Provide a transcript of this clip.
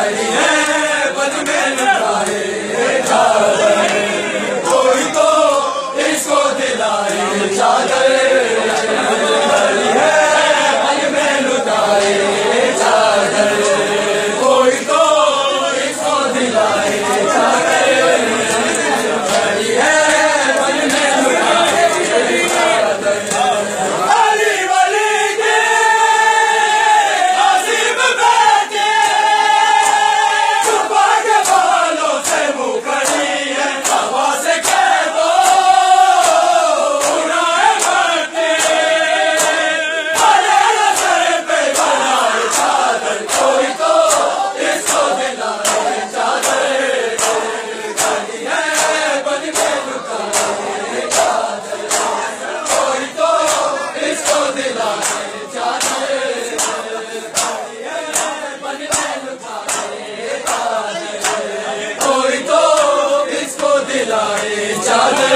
खड़ी है बन में लुटाए चादर, कोई तो इसको दिलाए चादर, खड़ी है बन में लुटाए चादर, कोई तो इसको दिलाए चादर, खड़ी है बन में लुटाए चादर। अली वली के अजीम बेटे छुपा के बालों से मुँह खड़ी है, हवा से कह दो उड़ाए भट्टे, अरे सर पे बनाए चादर, कोई तो इसको दिलाए चादर, खड़ी है बन में लुटाए चादर, कोई तो इसको दिलाए चादर, खड़ी है बन में लुटाए चादर, कोई तो इसको दिलाए चादर।